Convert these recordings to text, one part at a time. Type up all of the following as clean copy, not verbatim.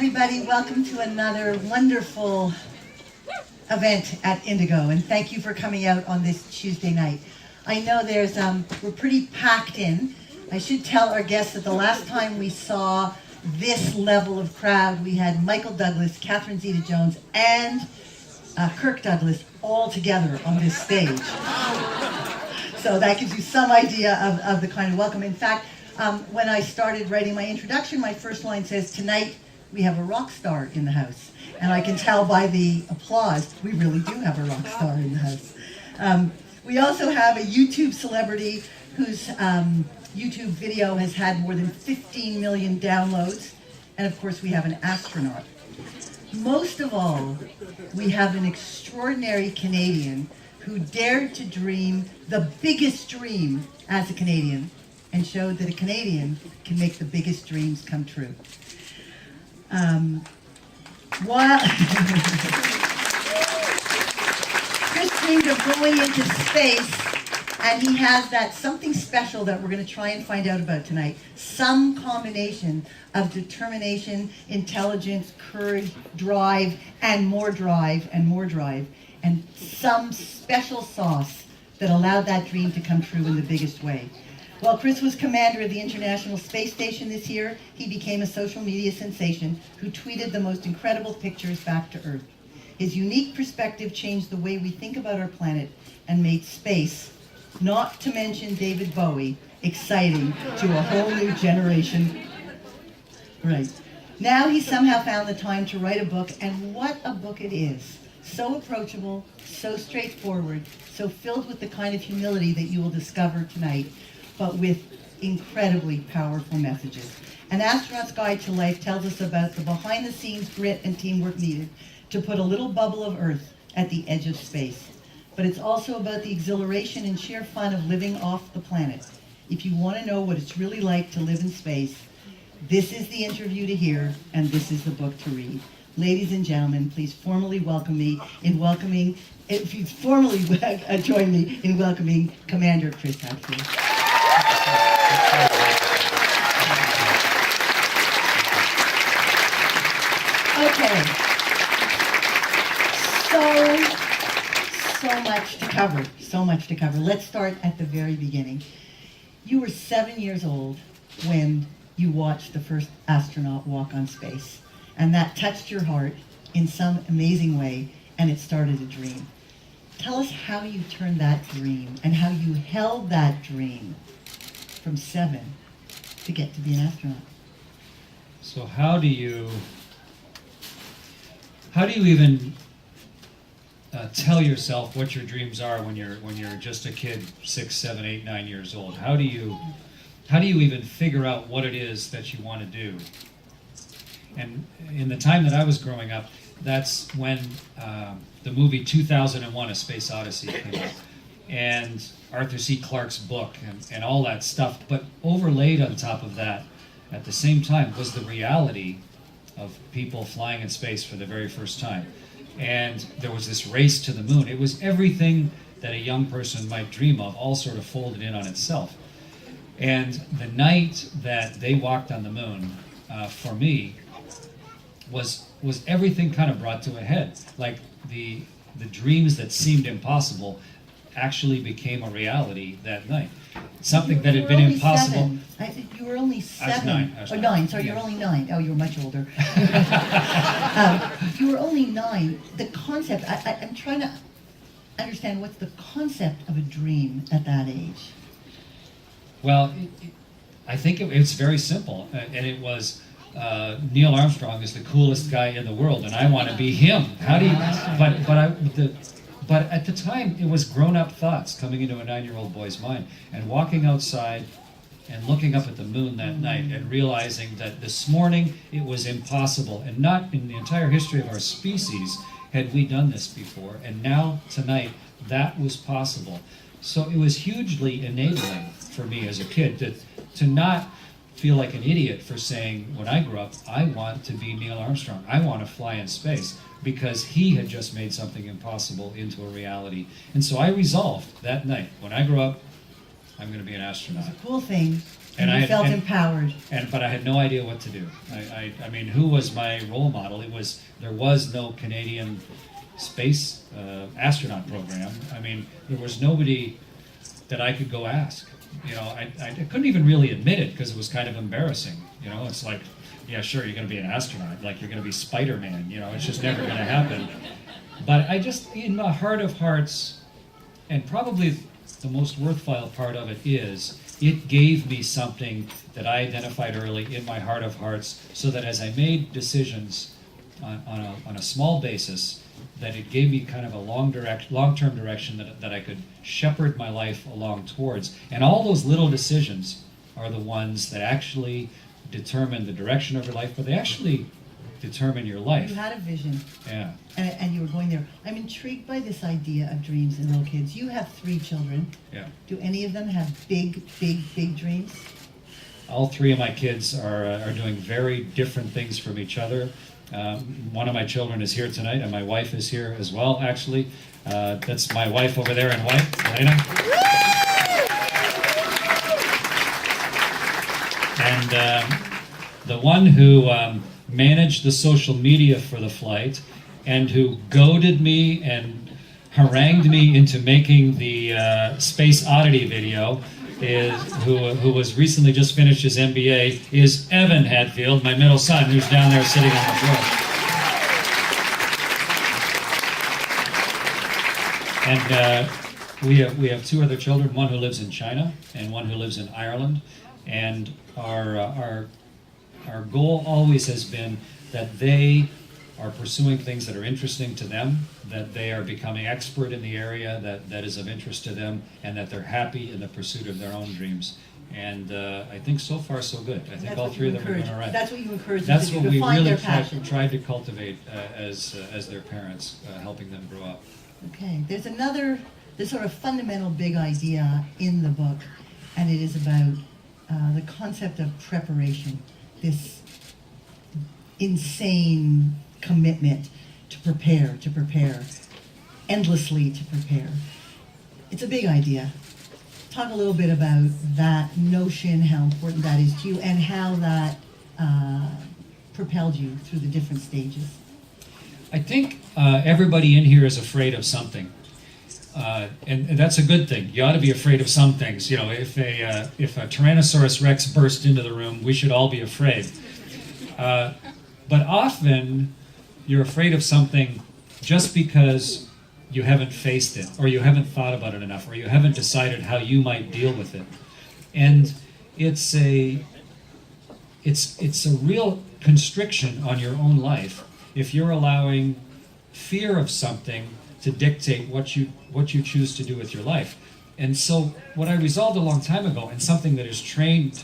everybody. Welcome to another wonderful event at Indigo, and thank you for coming out on this Tuesday night. I know we're pretty packed in. I should tell our guests that the last time we saw this level of crowd, we had Michael Douglas, Catherine Zeta-Jones, and Kirk Douglas all together on this stage. So that gives you some idea of the kind of welcome. In fact, when I started writing my introduction, my first line says, "Tonight we have a rock star in the house." And I can tell by the applause, we really do have a rock star in the house. We also have a YouTube celebrity whose YouTube video has had more than 15 million downloads. And of course, we have an astronaut. Most of all, we have an extraordinary Canadian who dared to dream the biggest dream as a Canadian and showed that a Canadian can make the biggest dreams come true. While Chris dreamed of going into space, and he has that something special that we're going to try and find out about tonight. Some combination of determination, intelligence, courage, drive, and more drive, and some special sauce that allowed that dream to come true in the biggest way. While Chris was commander of the International Space Station this year, he became a social media sensation who tweeted the most incredible pictures back to Earth. His unique perspective changed the way we think about our planet and made space, not to mention David Bowie, exciting to a whole new generation. Right. Now he somehow found the time to write a book, and what a book it is. So approachable, so straightforward, so filled with the kind of humility that you will discover tonight, but with incredibly powerful messages. An Astronaut's Guide to Life tells us about the behind-the-scenes grit and teamwork needed to put a little bubble of Earth at the edge of space. But it's also about the exhilaration and sheer fun of living off the planet. If you want to know what it's really like to live in space, this is the interview to hear, and this is the book to read. Ladies and gentlemen, please formally welcome me in welcoming, if you formally join me in welcoming Commander Chris Hadfield. Okay, so much to cover. Let's start at the very beginning. You were 7 years old when you watched the first astronaut walk on space, and that touched your heart in some amazing way, and it started a dream. Tell us how you turned that dream and how you held that dream from 7 to get to be an astronaut. So how do you even tell yourself what your dreams are when you're just a kid, 6, 7, 8, 9 years old? How do you even figure out what it is that you want to do? And in the time that I was growing up, that's when the movie 2001: A Space Odyssey came out, and Arthur C. Clarke's book and all that stuff. But overlaid on top of that, at the same time, was the reality of people flying in space for the very first time. And there was this race to the moon. It was everything that a young person might dream of, all sort of folded in on itself. And the night that they walked on the moon, for me, was everything kind of brought to a head. Like the dreams that seemed impossible actually became a reality that night. Something that had been impossible. You were only 7. I was 9. I was 9. Sorry, yeah. You're only 9. Oh, you were much older. You were only 9. The concept, I'm trying to understand what's the concept of a dream at that age. Well, I think it's very simple, and it was Neil Armstrong is the coolest guy in the world, and I want to be him. How do you? But at the time, it was grown-up thoughts coming into a 9-year-old boy's mind, and walking outside and looking up at the moon that night and realizing that this morning it was impossible, and not in the entire history of our species had we done this before, and now tonight that was possible. So it was hugely enabling for me as a kid to not feel like an idiot for saying, when I grow up, I want to be Neil Armstrong. I want to fly in space, because he had just made something impossible into a reality. And so I resolved that night, when I grow up, I'm going to be an astronaut. It's a cool thing And you felt empowered. But I had no idea what to do. I mean, who was my role model? There was no Canadian space astronaut program. I mean, there was nobody that I could go ask. You know, I couldn't even really admit it because it was kind of embarrassing. You know, it's like, yeah, sure, you're going to be an astronaut. Like, you're going to be Spider-Man. You know, it's just never going to happen. But I just, in my heart of hearts, and probably the most worthwhile part of it is, it gave me something that I identified early in my heart of hearts, so that as I made decisions on a small basis, that it gave me kind of a long-term direction that I could shepherd my life along towards. And all those little decisions are the ones that actually determine the direction of your life, but they actually determine your life. You had a vision. Yeah. And you were going there. I'm intrigued by this idea of dreams in little kids. You have 3 children. Yeah. Do any of them have big, big, big dreams? All 3 of my kids are doing very different things from each other. One of my children is here tonight, and my wife is here as well, actually. That's my wife over there in white, Elena. And the one who managed the social media for the flight, and who goaded me and harangued me into making the Space Oddity video, who was recently just finished his MBA, is Evan Hadfield, my middle son, who's down there sitting on the floor. And we have 2 other children, one who lives in China and one who lives in Ireland. And our goal always has been that they are pursuing things that are interesting to them, that they are becoming expert in the area that is of interest to them, and that they're happy in the pursuit of their own dreams. And I think so far so good. I think all 3 of them are doing all right. That's what you encourage them to do, That's what to we find really their passion. tried to cultivate as their parents, helping them grow up. Okay, there's sort of fundamental big idea in the book, and it is about the concept of preparation, this insane commitment to prepare, endlessly to prepare. It's a big idea. Talk a little bit about that notion, how important that is to you, and how that propelled you through the different stages. I think everybody in here is afraid of something. And that's a good thing. You ought to be afraid of some things. You know, if a Tyrannosaurus Rex burst into the room, we should all be afraid. But often, you're afraid of something just because you haven't faced it, or you haven't thought about it enough, or you haven't decided how you might deal with it. And it's a real constriction on your own life if you're allowing fear of something to dictate what you choose to do with your life. And so what I resolved a long time ago, and something that is trained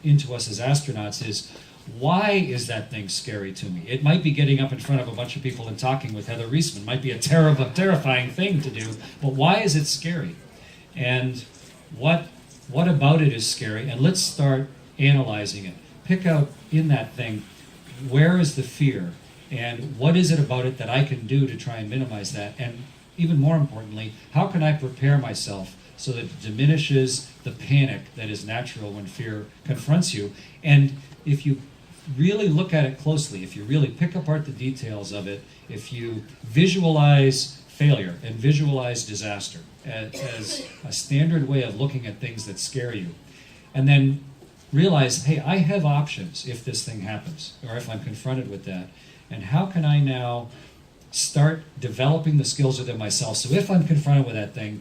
into us as astronauts, is, why is that thing scary to me? It might be getting up in front of a bunch of people and talking with Heather Reisman. It might be a terrifying thing to do, but why is it scary? And what about it is scary? And let's start analyzing it. Pick out in that thing, where is the fear? And what is it about it that I can do to try and minimize that? And even more importantly, how can I prepare myself so that it diminishes the panic that is natural when fear confronts you? And if you really look at it closely, if you really pick apart the details of it, if you visualize failure and visualize disaster as a standard way of looking at things that scare you, and then realize, hey, I have options if this thing happens, or if I'm confronted with that, and how can I now start developing the skills within myself so if I'm confronted with that thing,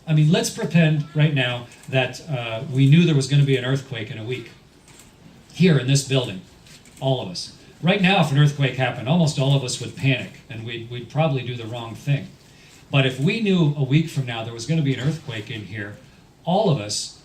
I mean, let's pretend right now that we knew there was going to be an earthquake in a week. Here in this building, all of us. Right now, if an earthquake happened, almost all of us would panic, and we'd probably do the wrong thing. But if we knew a week from now there was going to be an earthquake in here, all of us,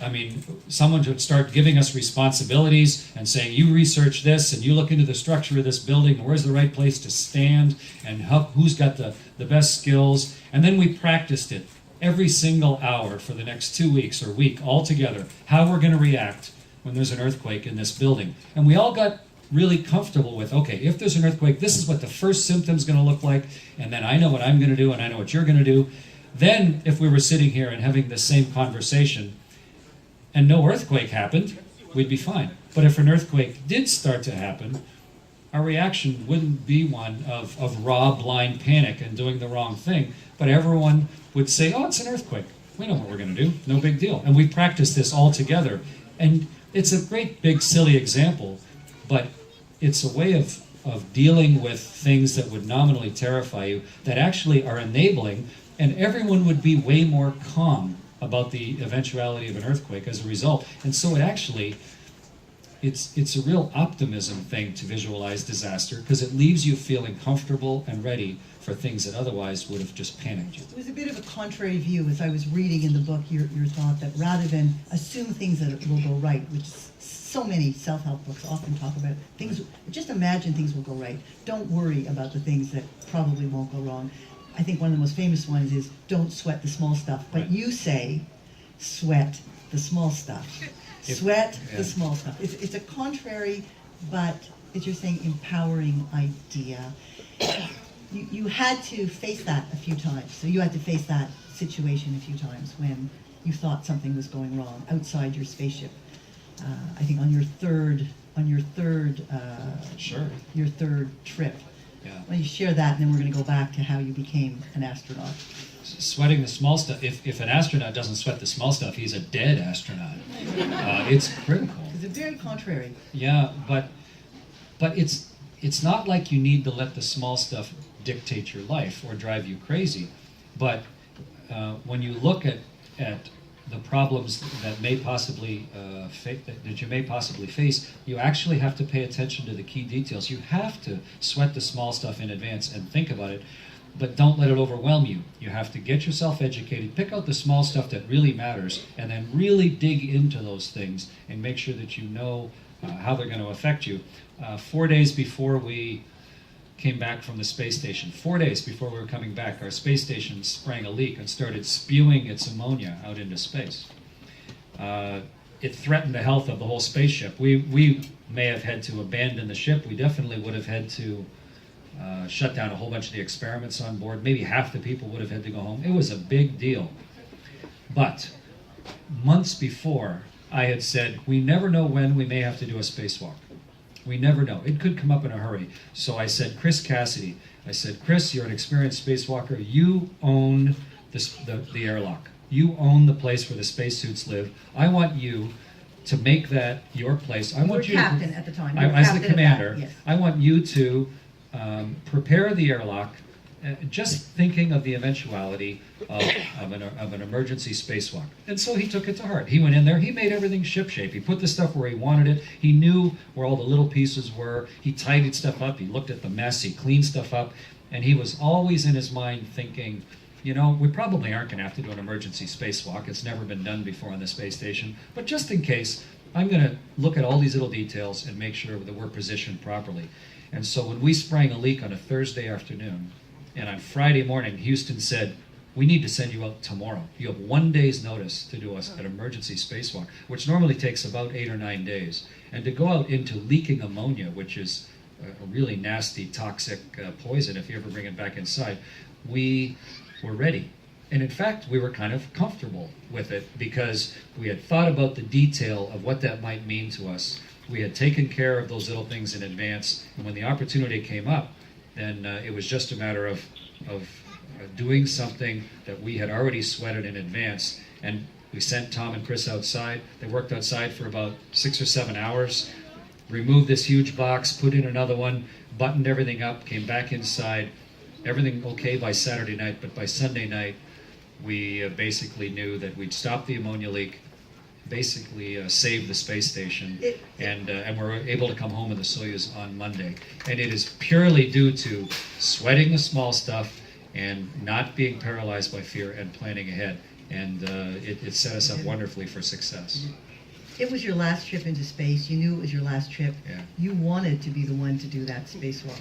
I mean, someone would start giving us responsibilities and saying, you research this, and you look into the structure of this building, and where's the right place to stand, and who's got the best skills. And then we practiced it every single hour for the next 2 weeks or week all together, how we're going to react when there's an earthquake in this building. And we all got really comfortable with, okay, if there's an earthquake, this is what the first symptom's going to look like, and then I know what I'm going to do, and I know what you're going to do. Then, if we were sitting here and having the same conversation, and no earthquake happened, we'd be fine. But if an earthquake did start to happen, our reaction wouldn't be one of raw, blind panic and doing the wrong thing, but everyone would say, oh, it's an earthquake. We know what we're going to do. No big deal. And we practiced this all together. And it's a great, big, silly example, but it's a way of dealing with things that would nominally terrify you that actually are enabling, and everyone would be way more calm about the eventuality of an earthquake as a result. And so it actually, it's a real optimism thing to visualize disaster, because it leaves you feeling comfortable and ready for things that otherwise would have just panicked you. It was a bit of a contrary view as I was reading in the book your thought that rather than assume things that will go right, which so many self-help books often talk about, things, just imagine things will go right. Don't worry about the things that probably won't go wrong. I think one of the most famous ones is don't sweat the small stuff, but Right. you say sweat the small stuff. Sweat yeah. the small stuff. It's a contrary, but as you're saying, empowering idea. You had to face that a few times. So you had to face that situation a few times when you thought something was going wrong outside your spaceship. I think on your third Sure. your third trip. Yeah. Well, you share that, and then we're going to go back to how you became an astronaut. Sweating the small stuff. If an astronaut doesn't sweat the small stuff, he's a dead astronaut. It's critical. It's very contrary. Yeah, but it's not like you need to let the small stuff dictate your life or drive you crazy. But when you look at the problems that may possibly that you may possibly face, you actually have to pay attention to the key details. You have to sweat the small stuff in advance and think about it, but don't let it overwhelm you. You have to get yourself educated, pick out the small stuff that really matters, and then really dig into those things and make sure that you know how they're going to affect you. 4 days before we came back from the space station, 4 days before we were coming back, our space station sprang a leak and started spewing its ammonia out into space. It threatened the health of the whole spaceship. We may have had to abandon the ship. We definitely would have had to shut down a whole bunch of the experiments on board. Maybe half the people would have had to go home. It was a big deal. But months before, I had said, we never know when we may have to do a spacewalk. We never know. It could come up in a hurry. So I said, Chris Cassidy, I said, Chris, you're an experienced spacewalker. You own the airlock. You own the place where the spacesuits live. I want you to make that your place. I want you captain at the time. As the commander, yes. I want you to prepare the airlock, just thinking of the eventuality of an emergency spacewalk. And so he took it to heart. He went in there, he made everything shipshape. He put the stuff where he wanted it. He knew where all the little pieces were. He tidied stuff up. He looked at the mess. He cleaned stuff up. And he was always in his mind thinking, you know, we probably aren't going to have to do an emergency spacewalk. It's never been done before on the space station. But just in case, I'm going to look at all these little details and make sure that we're positioned properly. And so when we sprang a leak on a Thursday afternoon, and on Friday morning, Houston said, we need to send you out tomorrow. You have 1 day's notice to do an emergency spacewalk, which normally takes about 8 or 9 days. And to go out into leaking ammonia, which is a really nasty, toxic poison if you ever bring it back inside, we were ready. And in fact, we were kind of comfortable with it because we had thought about the detail of what that might mean to us. We had taken care of those little things in advance, and when the opportunity came up, then it was just a matter of doing something that we had already sweated in advance. And we sent Tom and Chris outside. They worked outside for about 6 or 7 hours, removed this huge box, put in another one, buttoned everything up, came back inside. Everything okay by Saturday night, but by Sunday night, we basically knew that we'd stopped the ammonia leak, basically saved the space station, and we're able to come home in the Soyuz on Monday. And it is purely due to sweating the small stuff and not being paralyzed by fear and planning ahead. And it set us up wonderfully for success. It was your last trip into space. You knew it was your last trip. Yeah. You wanted to be the one to do that spacewalk.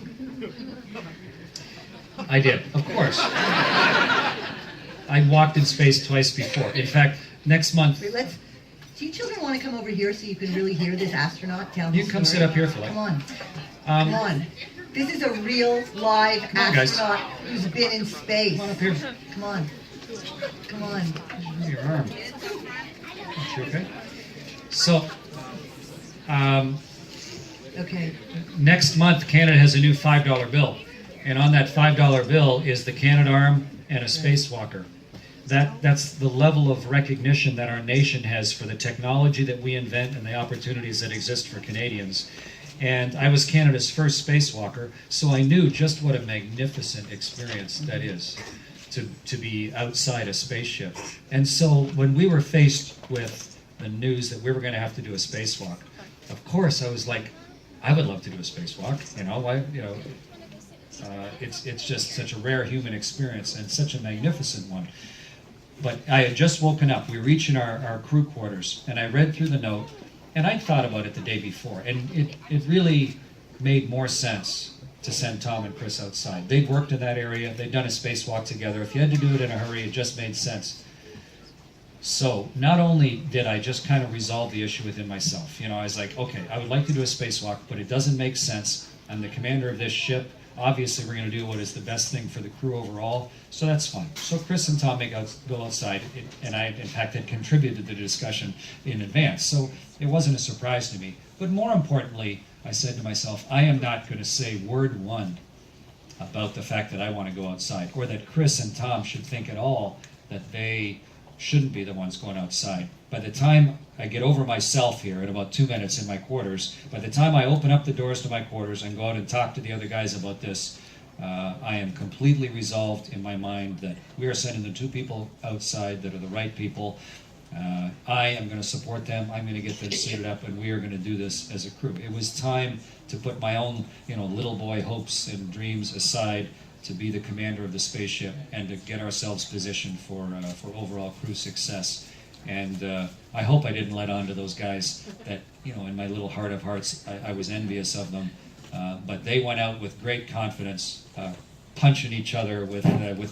I did, of course. I walked in space twice before. In fact, next month... Wait, do you children want to come over here so you can really hear this astronaut tell his You can come story? sit up here if you like. Come on. Come on. This is a real, live on, guys. astronaut who's been in space. Come on up here. Come on. Come on. Your arm. You okay? So, Okay. next month, Canada has a new $5 bill. And on that $5 bill is the Canadarm and a spacewalker. That's the level of recognition that our nation has for the technology that we invent and the opportunities that exist for Canadians. And I was Canada's first spacewalker, so I knew just what a magnificent experience that is to be outside a spaceship. And so when we were faced with the news that we were going to have to do a spacewalk, of course I was like, I would love to do a spacewalk. It's just such a rare human experience and such a magnificent one. But I had just woken up. We were reaching our crew quarters, and I read through the note, and I'd thought about it the day before, and it really made more sense to send Tom and Chris outside. They'd worked in that area. They'd done a spacewalk together. If you had to do it in a hurry, it just made sense. So not only did I just kind of resolve the issue within myself, I was like, okay, I would like to do a spacewalk, but it doesn't make sense. I'm the commander of this ship. Obviously, we're going to do what is the best thing for the crew overall, so that's fine. So Chris and Tom go outside, and I, in fact, had contributed to the discussion in advance, so it wasn't a surprise to me. But more importantly, I said to myself, I am not going to say word one about the fact that I want to go outside, or that Chris and Tom should think at all that they shouldn't be the ones going outside. By the time I get over myself here in about 2 minutes in my quarters, by the time I open up the doors to my quarters and go out and talk to the other guys about this, I am completely resolved in my mind that we are sending the 2 people outside that are the right people. I am going to support them. I'm going to get them suited up, and we are going to do this as a crew. It was time to put my own, little boy hopes and dreams aside to be the commander of the spaceship and to get ourselves positioned for overall crew success. And I hope I didn't let on to those guys that, in my little heart of hearts, I was envious of them. But they went out with great confidence, punching each other with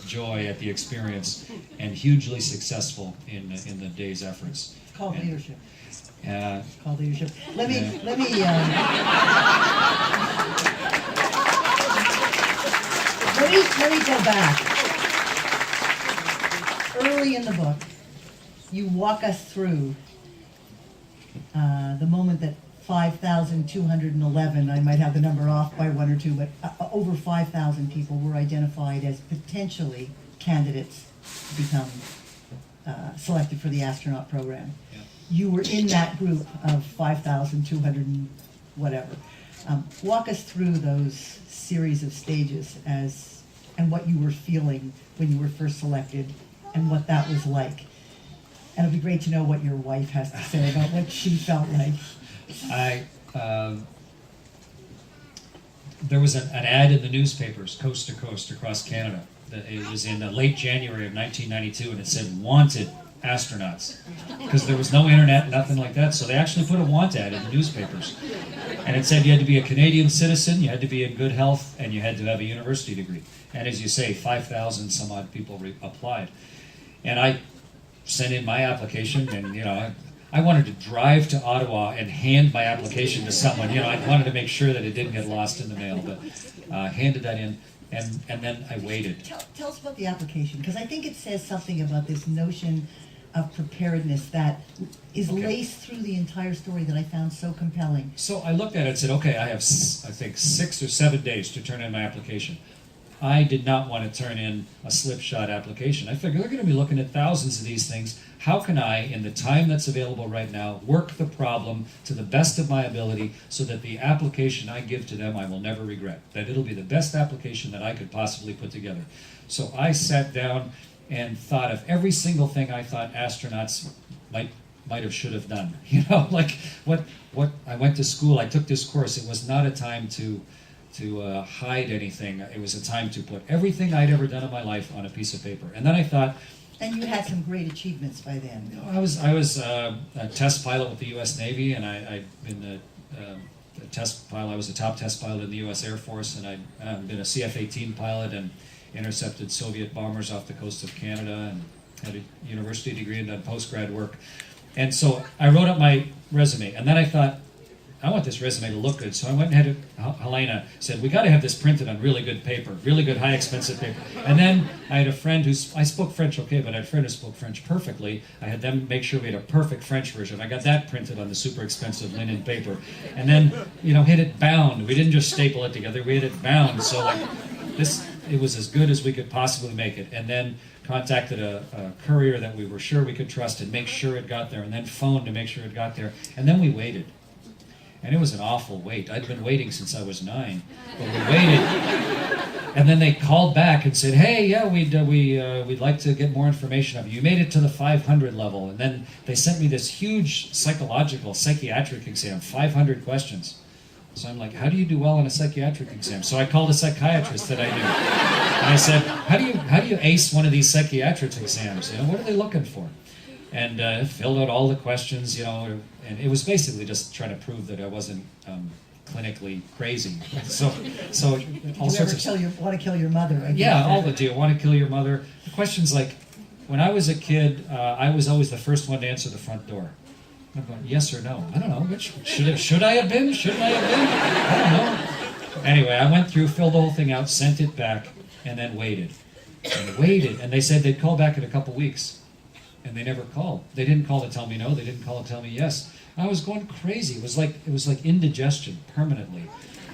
joy at the experience, and hugely successful in the day's efforts. It's called leadership. Yeah. It's called leadership. Let me go back. Early in the book, you walk us through the moment that 5,211, I might have the number off by 1 or 2, but over 5,000 people were identified as potentially candidates to become selected for the astronaut program. Yeah. You were in that group of 5,200 and whatever. Walk us through those series of stages and what you were feeling when you were first selected and what that was like. And it'd be great to know what your wife has to say about what she felt like. There was an ad in the newspapers, coast to coast across Canada. It was in late January of 1992, and it said, "Wanted astronauts," because there was no internet, nothing like that. So they actually put a want ad in the newspapers. And it said you had to be a Canadian citizen, you had to be in good health, and you had to have a university degree. And as you say, 5,000 some odd people applied. And I sent in my application, and I wanted to drive to Ottawa and hand my application to someone. I wanted to make sure that it didn't get lost in the mail, but handed that in, and then I waited. Tell us about the application, because I think it says something about this notion of preparedness that is laced through the entire story that I found so compelling. So I looked at it and said, okay, I have, I think, 6 or 7 days to turn in my application. I did not want to turn in a slipshod application. I figured they're going to be looking at thousands of these things. How can I, in the time that's available right now, work the problem to the best of my ability so that the application I give to them I will never regret, that it'll be the best application that I could possibly put together. So I sat down and thought of every single thing I thought astronauts might have should have done. Like what I went to school, I took this course. It was not a time to hide anything. It was a time to put everything I'd ever done in my life on a piece of paper. And then I thought, and you had some great achievements by then. I was a test pilot with the U.S. Navy, and I'd been a test pilot. I was a top test pilot in the U.S. Air Force, and I'd been a CF-18 pilot and intercepted Soviet bombers off the coast of Canada, and had a university degree and done post-grad work. And so I wrote up my resume, and then I thought, I want this resume to look good. So I went and had it, Helena said, we got to have this printed on really good paper, really good, high expensive paper. And then I had a friend I spoke French okay, but I had a friend who spoke French perfectly. I had them make sure we had a perfect French version. I got that printed on the super expensive linen paper. And then, had it bound. We didn't just staple it together, we had it bound. So it was as good as we could possibly make it. And then contacted a courier that we were sure we could trust and make sure it got there, and then phoned to make sure it got there. And then we waited. And it was an awful wait. I'd been waiting since I was 9, but we waited. And then they called back and said, hey, yeah, we'd like to get more information of you. You made it to the 500 level. And then they sent me this huge psychiatric exam, 500 questions. So I'm like, how do you do well on a psychiatric exam? So I called a psychiatrist that I knew. And I said, how do you ace one of these psychiatric exams? What are they looking for? And filled out all the questions, and it was basically just trying to prove that I wasn't clinically crazy. So all sorts of want to kill your mother? Do you want to kill your mother? The questions like, when I was a kid, I was always the first one to answer the front door. I'm going, yes or no? I don't know. Which should I have been? Shouldn't I have been? I don't know. Anyway, I went through, filled the whole thing out, sent it back, and then waited. And they said they'd call back in a couple weeks. And they never called. They didn't call to tell me no. They didn't call to tell me yes. I was going crazy. It was like indigestion permanently.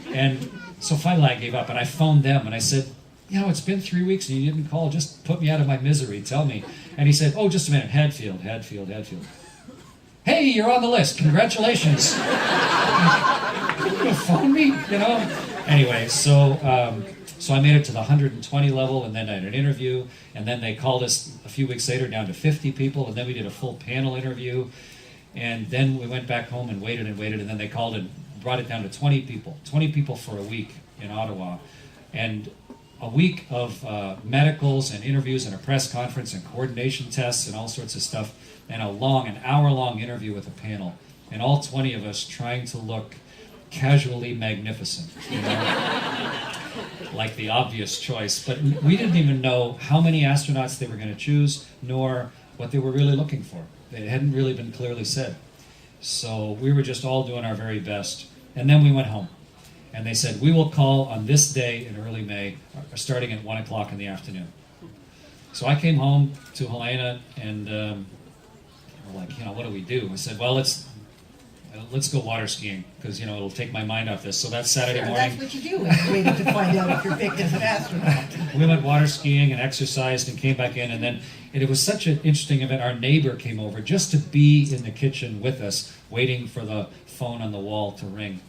And so finally I gave up, and I phoned them and I said, it's been 3 weeks and you didn't call. Just put me out of my misery. Tell me. And he said, oh, just a minute. Hadfield. Hey, you're on the list. Congratulations. You phone me, Anyway, so I made it to the 120 level, and then I had an interview, and then they called us a few weeks later down to 50 people, and then we did a full panel interview, and then we went back home and waited, and then they called and brought it down to 20 people for a week in Ottawa, and a week of medicals and interviews and a press conference and coordination tests and all sorts of stuff, and an hour-long interview with a panel, and all 20 of us trying to look casually magnificent, like the obvious choice. But we didn't even know how many astronauts they were going to choose, nor what they were really looking for. It hadn't really been clearly said. So we were just all doing our very best. And then we went home. And they said, we will call on this day in early May, starting at 1 o'clock in the afternoon. So I came home to Helena, and we're like, what do we do? I said, well, let's go water skiing, because it'll take my mind off this. So that's Saturday morning. That's what you do when you're waiting to find out if you're picked as an astronaut. We went water skiing and exercised and came back in, and it was such an interesting event. Our neighbor came over just to be in the kitchen with us, waiting for the phone on the wall to ring.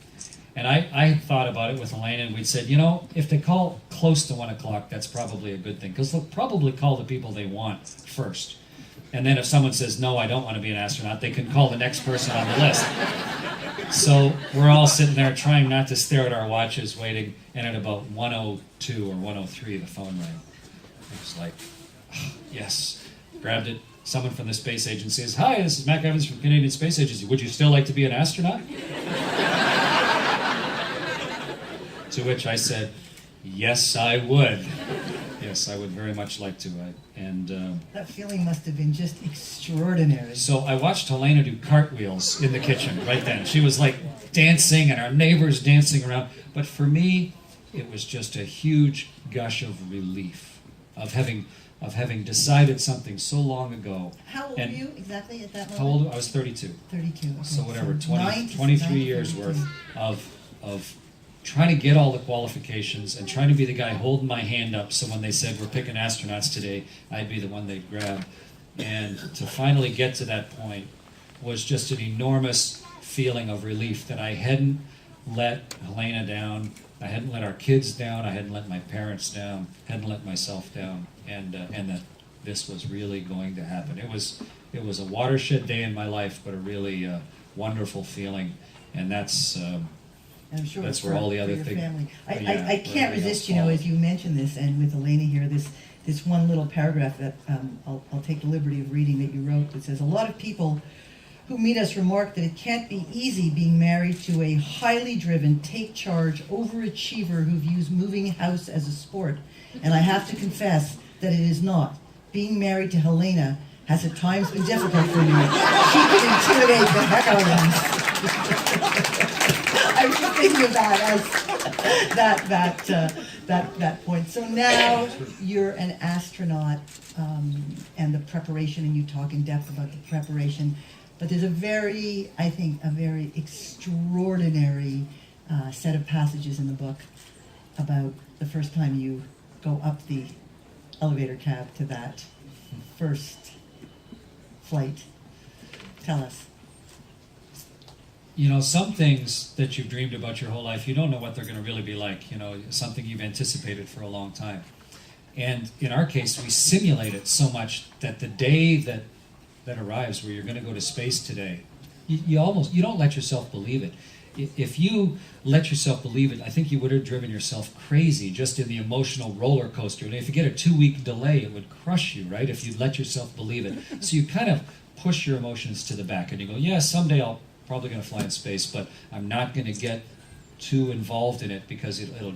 And I thought about it with Elena, and we'd said, if they call close to 1 o'clock, that's probably a good thing, because they'll probably call the people they want first. And then if someone says, no, I don't want to be an astronaut, they can call the next person on the list. So we're all sitting there trying not to stare at our watches, waiting, and at about 1:02 or 1:03, the phone rang. I was like, oh, yes. Grabbed it. Someone from the space agency says, hi, this is Mac Evans from Canadian Space Agency. Would you still like to be an astronaut? To which I said, yes, I would. Yes, I would very much like to. That feeling must have been just extraordinary. So I watched Helena do cartwheels in the kitchen right then. She was like dancing, and our neighbors dancing around. But for me, it was just a huge gush of relief of having decided something so long ago. How old were you exactly at that moment? How old? I was 32. 32. Okay. So whatever, 23 years worth of trying to get all the qualifications and trying to be the guy holding my hand up, so when they said we're picking astronauts today, I'd be the one they'd grab. And to finally get to that point was just an enormous feeling of relief that I hadn't let Helena down, I hadn't let our kids down, I hadn't let my parents down, hadn't let myself down, and that this was really going to happen. It was a watershed day in my life, but a really wonderful feeling, and that's I'm sure that's where all the other things. I can't resist, as you mentioned this, and with Elena here, this one little paragraph that I'll take the liberty of reading that you wrote that says, a lot of people who meet us remark that it can't be easy being married to a highly driven, take-charge, overachiever who views moving house as a sport, and I have to confess that it is not. Being married to Helena has at times been difficult for me. She can intimidate the heck out of us. figure that as that point. So now you're an astronaut, and the preparation, and you talk in depth about the preparation. But there's I think, a very extraordinary set of passages in the book about the first time you go up the elevator cab to that first flight. Tell us. You know, some things that you've dreamed about your whole life, you don't know what they're going to really be like. You know, something you've anticipated for a long time. And in our case, we simulate it so much that the day that arrives where you're going to go to space today, you don't let yourself believe it. If you let yourself believe it, I think you would have driven yourself crazy just in the emotional roller coaster. And if you get a 2-week delay, it would crush you, right? If you let yourself believe it. So you kind of push your emotions to the back and you go, yeah, someday I'll probably going to fly in space, but I'm not going to get too involved in it because it'll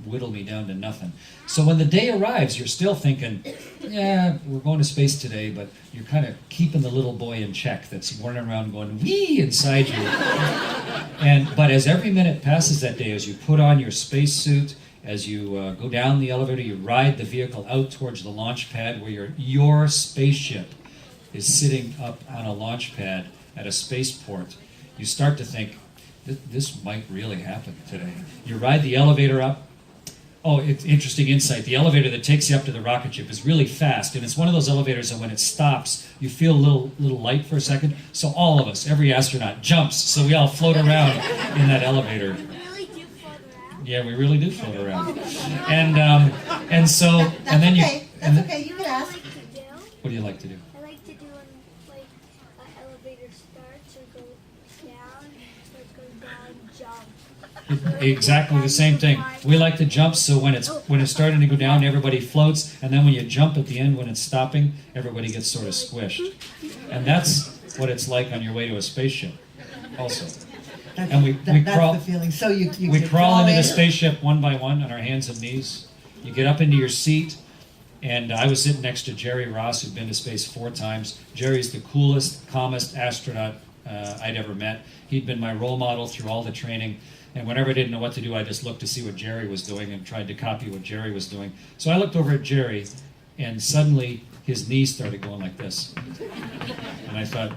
whittle me down to nothing. So when the day arrives, you're still thinking, yeah, we're going to space today, but you're kind of keeping the little boy in check that's running around going wee inside you. But as every minute passes that day, as you put on your spacesuit, as you go down the elevator, you ride the vehicle out towards the launch pad where your spaceship is sitting up on a launch pad at a spaceport, you start to think, this might really happen today. You ride the elevator up. Oh, it's interesting insight. The elevator that takes you up to the rocket ship is really fast, and it's one of those elevators that when it stops, you feel a little light for a second. So all of us, every astronaut, jumps, so we all float around in that elevator. We really do float around. Yeah, we really do float around. And so, That's and then okay. and That's then, okay. You can I ask. like to do. what do you like to do? I like to do when an elevator starts or goes down, so it goes down, jump. Exactly the same thing. We like to jump, so when it's starting to go down, everybody floats, and then when you jump at the end, when it's stopping, everybody gets sort of squished. And that's what it's like on your way to a spaceship, also. And we crawl. That's the feeling. So you We crawl into the in. spaceship one by one on our hands and knees. You get up into your seat, and I was sitting next to Jerry Ross, who'd been to space 4 times. Jerry's the coolest, calmest astronaut I'd ever met. He'd been my role model through all the training. And whenever I didn't know what to do, I just looked to see what Jerry was doing and tried to copy what Jerry was doing. So I looked over at Jerry, and suddenly his knees started going like this. And I thought,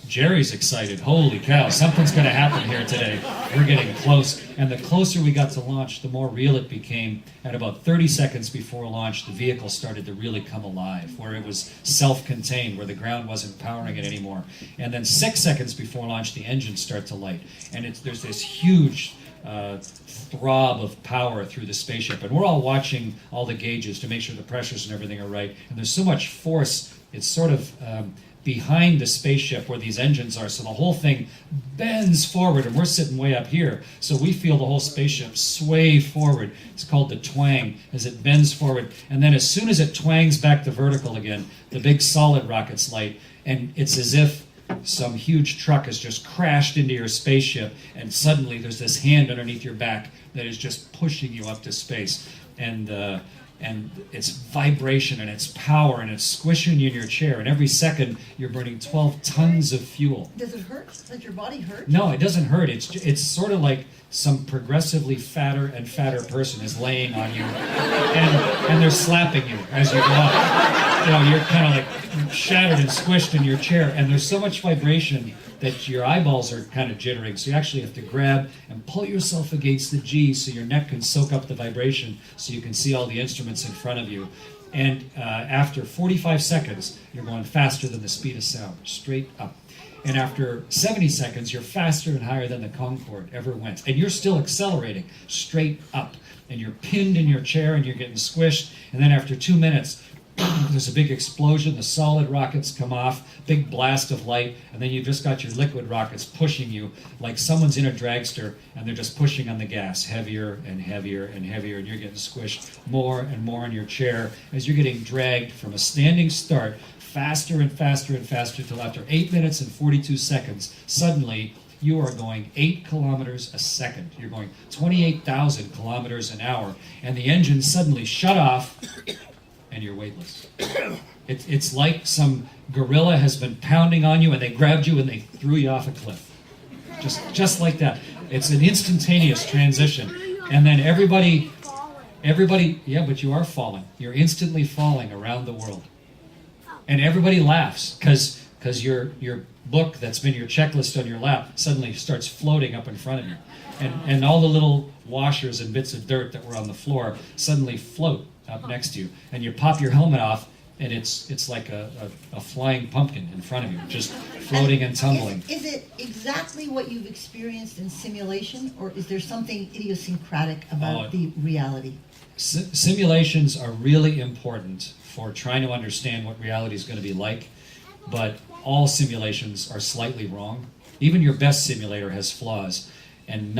Jerry's excited. Holy cow, something's going to happen here today. We're getting close. And the closer we got to launch, the more real it became. At about 30 seconds before launch, the vehicle started to really come alive, where it was self-contained, where the ground wasn't powering it anymore. And then 6 seconds before launch, the engines start to light. And there's this huge throb of power through the spaceship. And we're all watching all the gauges to make sure the pressures and everything are right. And there's so much force, it's sort of behind the spaceship where these engines are, so the whole thing bends forward, and we're sitting way up here, so we feel the whole spaceship sway forward. It's called the twang, as it bends forward, and then as soon as it twangs back to vertical again, the big solid rockets light, and it's as if some huge truck has just crashed into your spaceship, and suddenly there's this hand underneath your back that is just pushing you up to space, and it's vibration and it's power and it's squishing you in your chair, and every second you're burning 12 tons of fuel. Does it hurt? Does your body hurt? No, it doesn't hurt. It's sort of like some progressively fatter and fatter person is laying on you, and they're slapping you as you go up. You know, you're kind of like shattered and squished in your chair, and there's so much vibration that your eyeballs are kind of jittering, so you actually have to grab and pull yourself against the G so your neck can soak up the vibration so you can see all the instruments in front of you. And after 45 seconds, you're going faster than the speed of sound, straight up. And after 70 seconds, you're faster and higher than the Concorde ever went. And you're still accelerating straight up. And you're pinned in your chair and you're getting squished. And then after 2 minutes, there's a big explosion, the solid rockets come off, big blast of light, and then you've just got your liquid rockets pushing you like someone's in a dragster and they're just pushing on the gas heavier and heavier and heavier, and you're getting squished more and more in your chair as you're getting dragged from a standing start faster and faster and faster till after 8 minutes and 42 seconds, suddenly you are going 8 kilometers a second. You're going 28,000 kilometers an hour, and the engine suddenly shut off, and you're weightless. It's like some gorilla has been pounding on you, and they grabbed you and they threw you off a cliff. just like that. It's an instantaneous transition, and then everybody, yeah, but you are falling. You're instantly falling around the world, and everybody laughs because your book that's been your checklist on your lap suddenly starts floating up in front of you, and all the little washers and bits of dirt that were on the floor suddenly float up next to you, and you pop your helmet off, and it's like a flying pumpkin in front of you, just floating and tumbling. Is it exactly what you've experienced in simulation, or is there something idiosyncratic about the reality? Simulations are really important for trying to understand what reality is going to be like, but all simulations are slightly wrong. Even your best simulator has flaws, and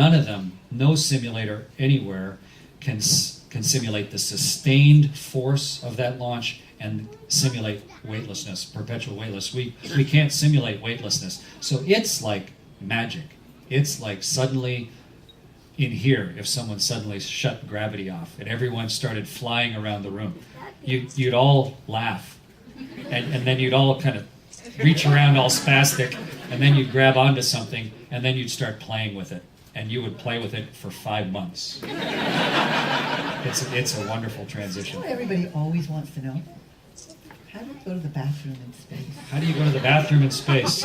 no simulator anywhere can simulate the sustained force of that launch and simulate weightlessness, perpetual weightless. We can't simulate weightlessness. So it's like magic. It's like suddenly in here, if someone suddenly shut gravity off and everyone started flying around the room, you'd all laugh. And then you'd all kind of reach around all spastic, and then you'd grab onto something, and then you'd start playing with it. And you would play with it for 5 months. It's a wonderful transition. What everybody always wants to know. How do you go to the bathroom in space? How do you go to the bathroom in space?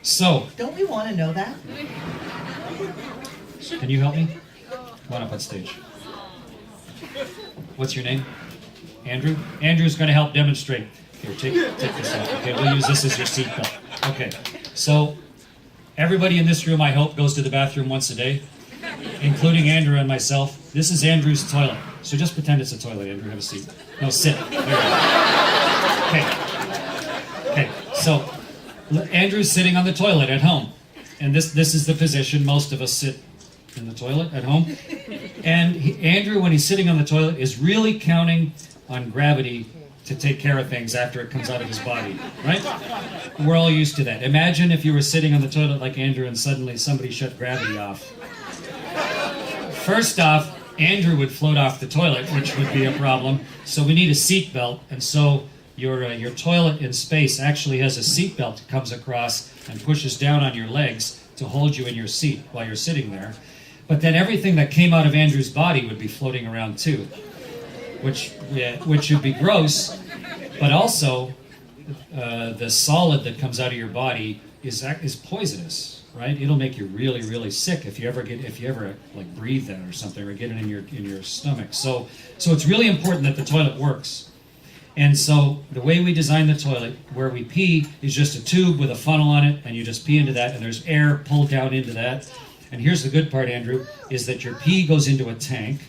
So, don't we want to know that? Can you help me? Come on up on stage. What's your name? Andrew? Andrew's going to help demonstrate. Here, take this off. Okay, we'll use this as your seatbelt. Okay, so everybody in this room, I hope, goes to the bathroom once a day, including Andrew and myself. This is Andrew's toilet. So just pretend it's a toilet, Andrew. Have a seat. No, sit. There you go. Okay, so Andrew's sitting on the toilet at home. And this is the position most of us sit in the toilet at home. And Andrew, when he's sitting on the toilet, is really counting on gravity to take care of things after it comes out of his body, right? We're all used to that. Imagine if you were sitting on the toilet like Andrew and suddenly somebody shut gravity off. First off, Andrew would float off the toilet, which would be a problem. So we need a seat belt, and so your toilet in space actually has a seat belt that comes across and pushes down on your legs to hold you in your seat while you're sitting there. But then everything that came out of Andrew's body would be floating around too, which would be gross, but also the solid that comes out of your body is poisonous, right? It'll make you really, really sick if you ever like breathe that or something, or get it in your stomach. So it's really important that the toilet works. And so the way we design the toilet, where we pee, is just a tube with a funnel on it, and you just pee into that, and there's air pulled down into that. And here's the good part, Andrew, is that your pee goes into a tank,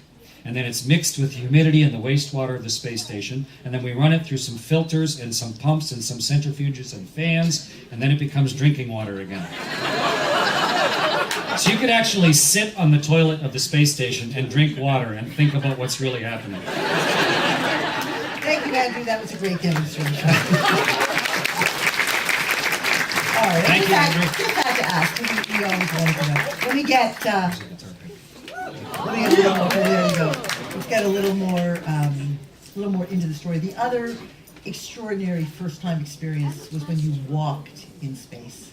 and then it's mixed with humidity and the wastewater of the space station, and then we run it through some filters and some pumps and some centrifuges and fans, and then it becomes drinking water again. So you could actually sit on the toilet of the space station and drink water and think about what's really happening. Thank you, Andrew. That was a great demonstration. All right. Thank you, Andrew. Just had to ask. We always wanted to know. Let me get a little more. There you go. Let's get a little more into the story. The other extraordinary first-time experience was when you walked in space.